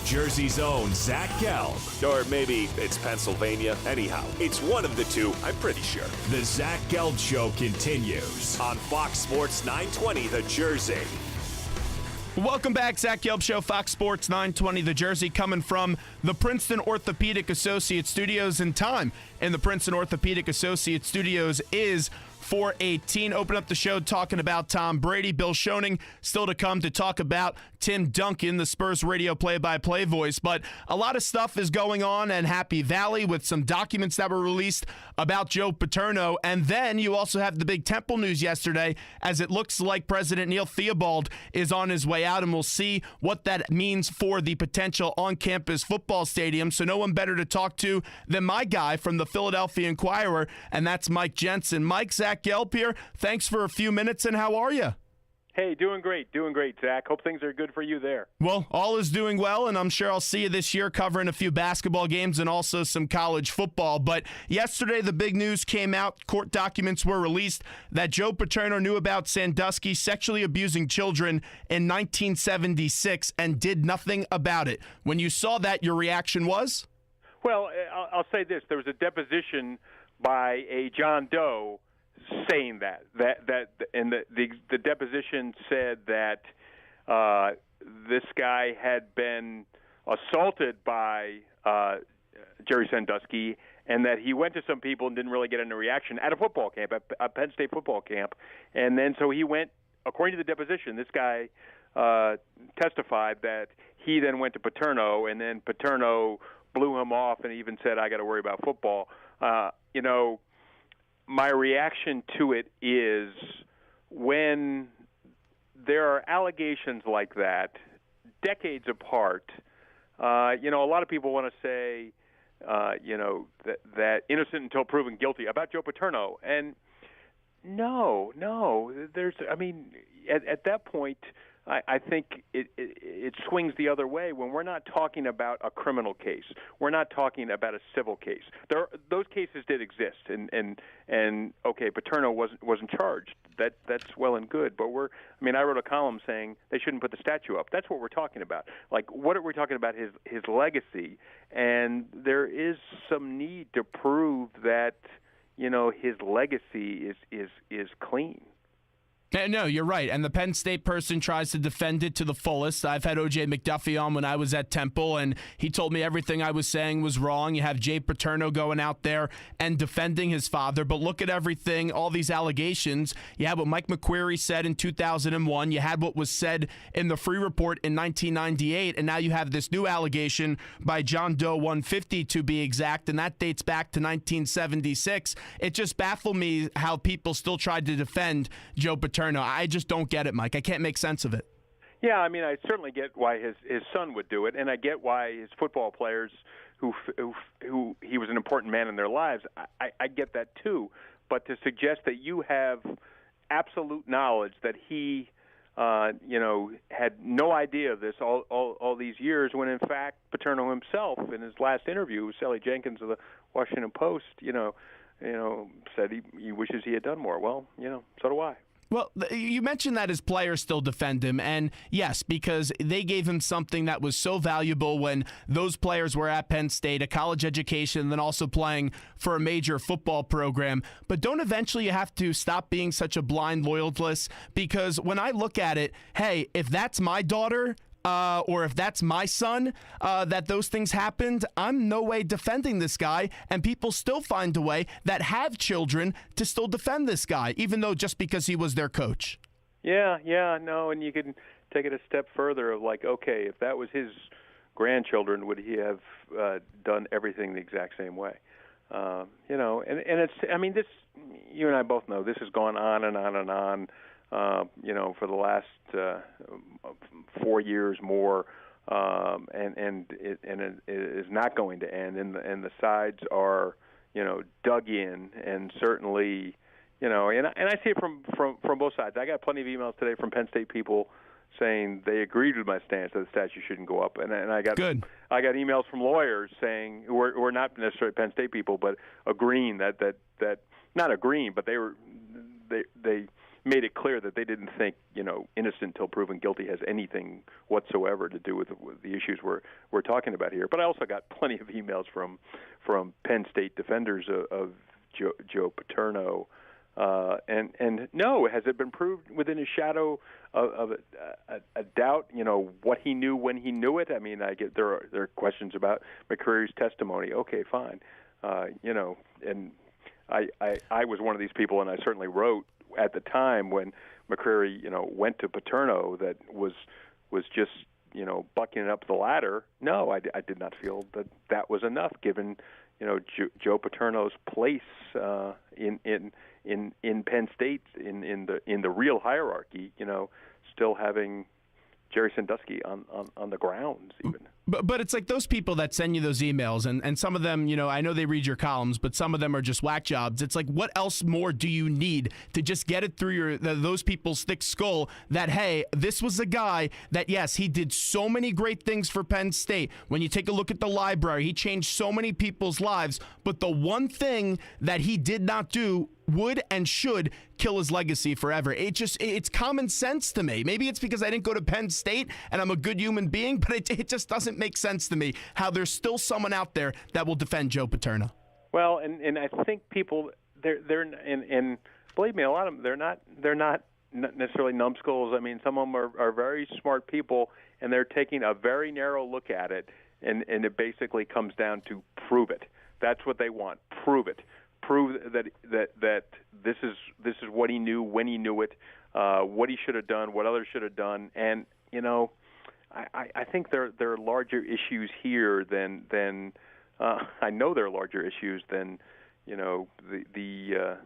Jersey's own Zach Gelb. Or maybe it's Pennsylvania. Anyhow, it's one of the two, I'm pretty sure. The Zach Gelb Show continues On Fox Sports 920, The Jersey. Welcome back, Zach Gelb Show, Fox Sports 920 The Jersey, coming from the Princeton Orthopedic Associates Studios. In time in the Princeton Orthopedic Associates Studios is 4:18. Open up the show talking about Tom Brady. Bill Schoening still to come to talk about Tim Duncan, the Spurs radio play-by-play voice. But a lot of stuff is going on in Happy Valley with some documents that were released about Joe Paterno. And then you also have the big Temple news yesterday, as it looks like President Neil Theobald is on his way out, and we'll see what that means for the potential on-campus football stadium. So no one better to talk to than my guy from the Philadelphia Inquirer, and that's Mike Jensen. Mike, Zach Gelb here. Thanks for a few minutes, and how are you? Hey, doing great, Zach. Hope things are good for you there. Well, all is doing well, and I'm sure I'll see you this year covering a few basketball games and also some college football. But yesterday, the big news came out. Court documents were released that Joe Paterno knew about Sandusky sexually abusing children in 1976 and did nothing about it. When you saw that, your reaction was? Well, I'll say this. There was a deposition by a John Doe saying that and the deposition said that this guy had been assaulted by Jerry Sandusky, and that he went to some people and didn't really get any reaction at a football camp, at a Penn State football camp, and then so he went. According to the deposition, this guy testified that he then went to Paterno, and then Paterno blew him off and even said, "I got to worry about football." My reaction to it is when there are allegations like that, decades apart, a lot of people want to say, that innocent until proven guilty about Joe Paterno. And no, at that point, I think it swings the other way when we're not talking about a criminal case. We're not talking about a civil case. Those cases did exist, and okay, Paterno wasn't charged. That's well and good. But I wrote a column saying they shouldn't put the statue up. That's what we're talking about. Like, what are we talking about? His legacy, and there is some need to prove that his legacy is clean. No, you're right. And the Penn State person tries to defend it to the fullest. I've had O.J. McDuffie on when I was at Temple, and he told me everything I was saying was wrong. You have Jay Paterno going out there and defending his father. But look at everything, all these allegations. You had what Mike McQuarrie said in 2001. You had what was said in the Free Report in 1998. And now you have this new allegation by John Doe 150 to be exact, and that dates back to 1976. It just baffled me how people still tried to defend Joe Paterno. I just don't get it, Mike. I can't make sense of it. Yeah, I certainly get why his son would do it, and I get why his football players who he was an important man in their lives, I get that too. But to suggest that you have absolute knowledge that he had no idea of this all these years, when in fact Paterno himself in his last interview with Sally Jenkins of the Washington Post, said he wishes he had done more. Well, so do I. Well, you mentioned that his players still defend him, and yes, because they gave him something that was so valuable when those players were at Penn State, a college education, and then also playing for a major football program. But don't eventually you have to stop being such a blind loyalist? Because when I look at it, hey, if that's my daughter, or if that's my son, that those things happened, I'm no way defending this guy, and people still find a way that have children to still defend this guy, even though just because he was their coach. Yeah, no, and you can take it a step further of like, okay, if that was his grandchildren, would he have done everything the exact same way? And it's, this, you and I both know this has gone on and on and on. For the last 4 years more, and it is not going to end. And the sides are, dug in, and certainly, and I see it from both sides. I got plenty of emails today from Penn State people saying they agreed with my stance that the statue shouldn't go up, and I got Good. I got emails from lawyers saying who are not necessarily Penn State people, but agreeing that not agreeing, but they made it clear that they didn't think, innocent until proven guilty has anything whatsoever to do with the issues we're talking about here. But I also got plenty of emails from Penn State defenders of Joe Paterno. And no, has it been proved within a shadow of a doubt? What he knew when he knew it. I mean, I get there are questions about McCreary's testimony. Okay, fine. And I was one of these people, and I certainly wrote at the time when McCreary, went to Paterno that was just bucking up the ladder. No, I did not feel that was enough, given Joe Paterno's place in Penn State in the real hierarchy. Still having Jerry Sandusky on the grounds even. But it's like those people that send you those emails, and some of them, I know they read your columns, but some of them are just whack jobs. It's like, what else more do you need to just get it through those people's thick skull that, hey, this was a guy that, yes, he did so many great things for Penn State. When you take a look at the library, he changed so many people's lives, but the one thing that he did not do would and should kill his legacy forever. It's common sense to me. Maybe it's because I didn't go to Penn State and I'm a good human being, but it just doesn't make sense to me how there's still someone out there that will defend Joe Paterno. Well, and I think people they're and believe me, a lot of them they're not necessarily numbskulls. I mean, some of them are very smart people, and they're taking a very narrow look at it, and it basically comes down to prove it. That's what they want. Prove it. Prove that this is what he knew when he knew it, what he should have done, what others should have done, and I think there are larger issues here than I know there are larger issues than the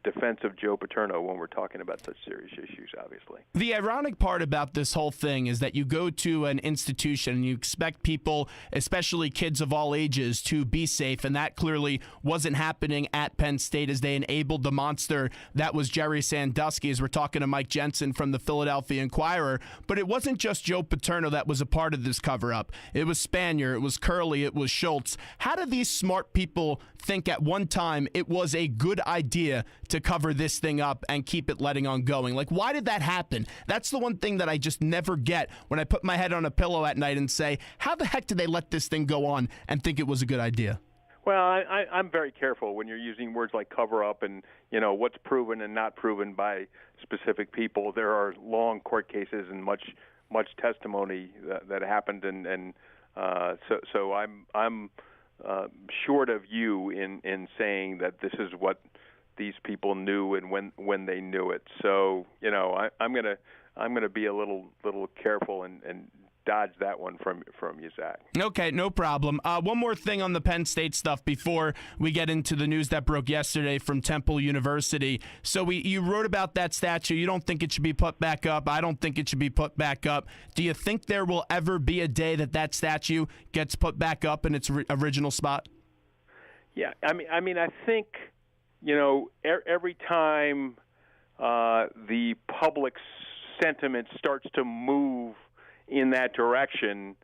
defense of Joe Paterno when we're talking about such serious issues, obviously. The ironic part about this whole thing is that you go to an institution and you expect people, especially kids of all ages, to be safe, and that clearly wasn't happening at Penn State as they enabled the monster that was Jerry Sandusky, as we're talking to Mike Jensen from the Philadelphia Inquirer. But it wasn't just Joe Paterno that was a part of this cover-up. It was Spanier, it was Curley, it was Schultz. How do these smart people think at one time it was a good idea to cover this thing up and keep it letting on going? Like, why did that happen? That's the one thing that I just never get when I put my head on a pillow at night and say, how the heck did they let this thing go on and think it was a good idea? Well, I'm very careful when you're using words like cover up and, what's proven and not proven by specific people. There are long court cases and much testimony that happened, and so I'm short of you in saying that this is what these people knew and when they knew it. So I'm gonna be a little careful and dodge that one from you, Zach. Okay, no problem. One more thing on the Penn State stuff before we get into the news that broke yesterday from Temple University. So you wrote about that statue. You don't think it should be put back up. I don't think it should be put back up. Do you think there will ever be a day that statue gets put back up in its original spot? Yeah, I mean, I think every time the public's sentiment starts to move in that direction,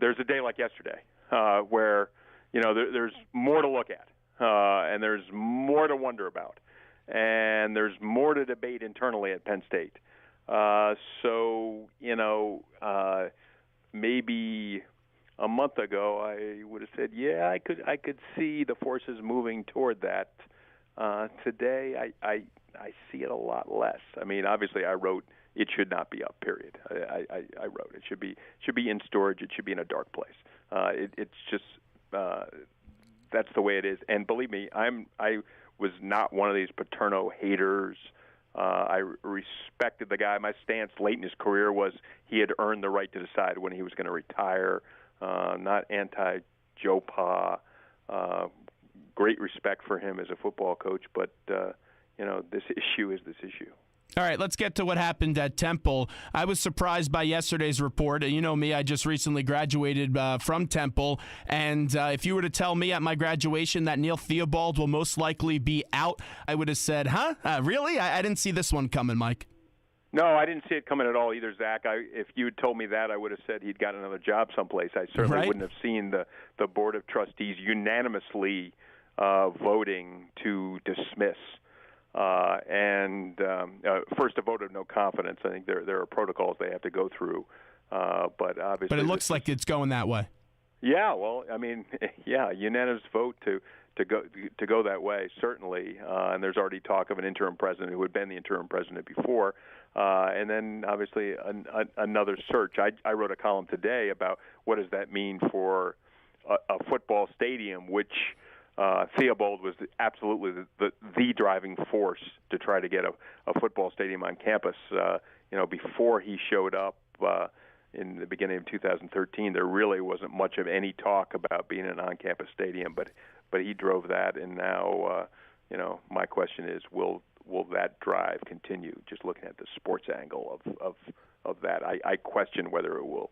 there's a day like yesterday where there's more to look at, and there's more to wonder about, and there's more to debate internally at Penn State. So maybe a month ago I would have said, yeah, I could see the forces moving toward that. Today I see it a lot less. I mean, obviously I wrote it should not be up, period. I wrote it should be in storage. It should be in a dark place. It's just that's the way it is. And believe me, I was not one of these Paterno haters. I respected the guy. My stance late in his career was he had earned the right to decide when he was going to retire. Not anti-Joe Pa. Great respect for him as a football coach, but this issue is this issue. All right, let's get to what happened at Temple. I was surprised by yesterday's report. You know me, I just recently graduated from Temple, and if you were to tell me at my graduation that Neil Theobald will most likely be out, I would have said, huh? Really? I didn't see this one coming, Mike. No, I didn't see it coming at all either, Zach. If you had told me that, I would have said he'd got another job someplace. I certainly wouldn't have seen the Board of Trustees unanimously voting to dismiss First, a vote of no confidence. I think there are protocols they have to go through, but obviously. But it looks like it's going that way. Yeah, well, I mean, yeah, unanimous vote to go that way, certainly. And there's already talk of an interim president who had been the interim president before, and then obviously another search. I wrote a column today about what does that mean for a football stadium, which Theobald was absolutely the driving force to try to get a football stadium on campus. Before he showed up in the beginning of 2013, there really wasn't much of any talk about being an on-campus stadium, but he drove that, and now my question is, will that drive continue? Just looking at the sports angle of that, I question whether it will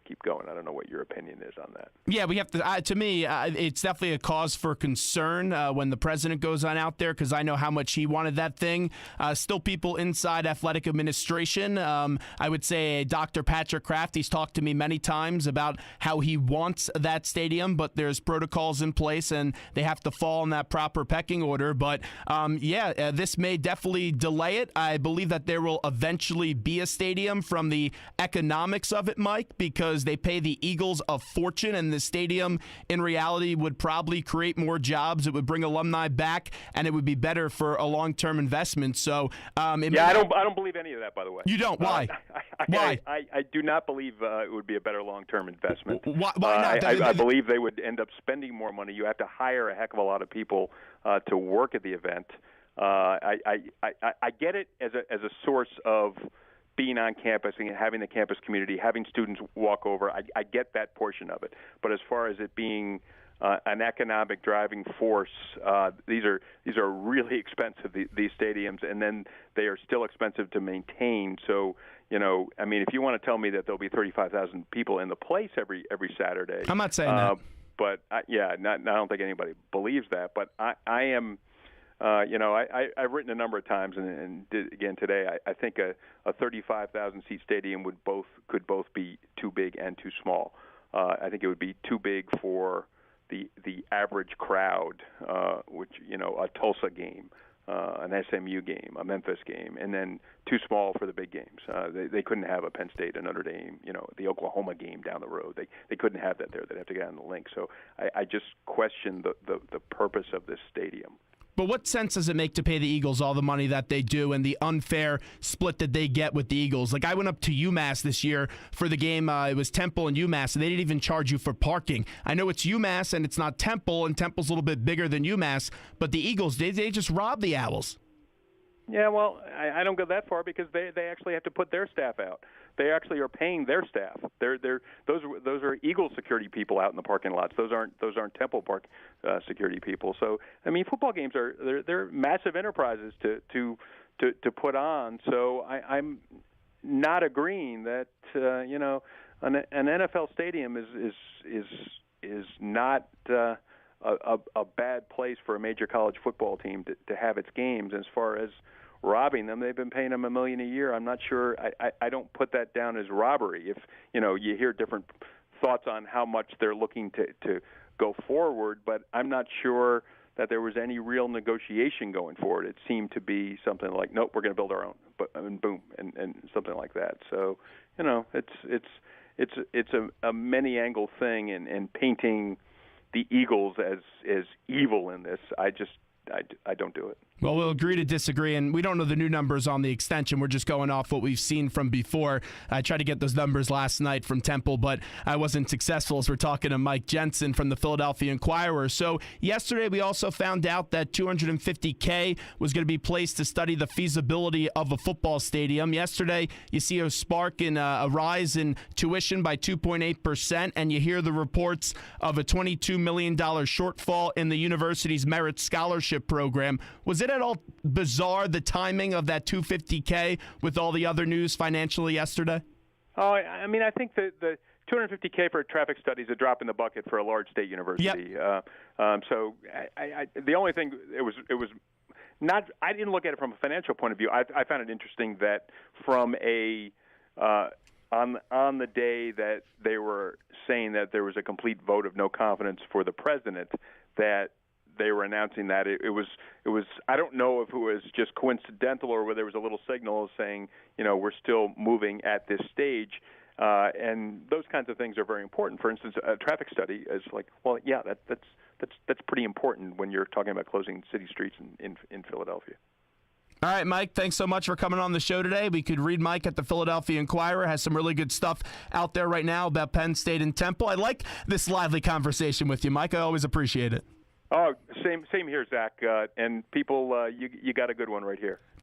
keep going. I don't know what your opinion is on that. Yeah, we have to. To me, it's definitely a cause for concern when the president goes on out there, because I know how much he wanted that thing. Still, people inside athletic administration. I would say Dr. Patrick Kraft. He's talked to me many times about how he wants that stadium, but there's protocols in place and they have to fall in that proper pecking order. But this may definitely delay it. I believe that there will eventually be a stadium from the economics of it, Mike, because they pay the Eagles a fortune, and the stadium in reality would probably create more jobs. It would bring alumni back, and it would be better for a long-term investment. So, I don't believe any of that, by the way. You don't? Why? Why? I do not believe it would be a better long-term investment. Why not? I believe they would end up spending more money. You have to hire a heck of a lot of people to work at the event. I get it as a source of being on campus and having the campus community, having students walk over. I get that portion of it. But as far as it being an economic driving force, these are really expensive, these stadiums, and then they are still expensive to maintain. So, if you want to tell me that there'll be 35,000 people in the place every Saturday, I'm not saying that. But I don't think anybody believes that. But I am. I've written a number of times, and did again today. I think a 35,000 seat stadium could both be too big and too small. I think it would be too big for the average crowd, which a Tulsa game, an SMU game, a Memphis game, and then too small for the big games. They couldn't have a Penn State, a Notre Dame, the Oklahoma game down the road. They couldn't have that there. They'd have to get on the link. So I just question the purpose of this stadium. But what sense does it make to pay the Eagles all the money that they do and the unfair split that they get with the Eagles? Like, I went up to UMass this year for the game. It was Temple and UMass, and they didn't even charge you for parking. I know it's UMass and it's not Temple, and Temple's a little bit bigger than UMass, but the Eagles, they just robbed the Owls. Yeah, well, I don't go that far because they actually have to put their staff out. They actually are paying their staff. Those are Eagle security people out in the parking lots. Those aren't Temple Park security people. So football games they're massive enterprises to put on. So I'm not agreeing that an NFL stadium is not a bad place for a major college football team to have its games. As far as robbing them, they've been paying them $1 million a year. I'm not sure. I don't put that down as robbery. If you hear different thoughts on how much they're looking to go forward, but I'm not sure that there was any real negotiation going forward. It seemed to be something like, nope, we're going to build our own, and boom, and something like that. So it's a many-angle thing, and painting the Eagles as evil in this, I don't do it. Well, we'll agree to disagree, and we don't know the new numbers on the extension. We're just going off what we've seen from before. I tried to get those numbers last night from Temple, but I wasn't successful, as we're talking to Mike Jensen from the Philadelphia Inquirer. So yesterday we also found out that $250K was going to be placed to study the feasibility of a football stadium. Yesterday you see a spark in a rise in tuition by 2.8%, and you hear the reports of a $22 million shortfall in the university's Merit Scholarship Program. Was it at all bizarre, the timing of that $250K with all the other news financially yesterday? Oh, I think the $250K for a traffic study is a drop in the bucket for a large state university. Yep. So the only thing it was not. I didn't look at it from a financial point of view. I found it interesting that from on the day that they were saying that there was a complete vote of no confidence for the president, that they were announcing that, it was I don't know if it was just coincidental or whether there was a little signal saying, we're still moving at this stage. And those kinds of things are very important. For instance, a traffic study is like, well, yeah, that's pretty important when you're talking about closing city streets in Philadelphia. All right, Mike, thanks so much for coming on the show today. We could read Mike at the Philadelphia Inquirer. Has some really good stuff out there right now about Penn State and Temple. I like this lively conversation with you, Mike. I always appreciate it. Oh, same here, Zach. And people, you got a good one right here.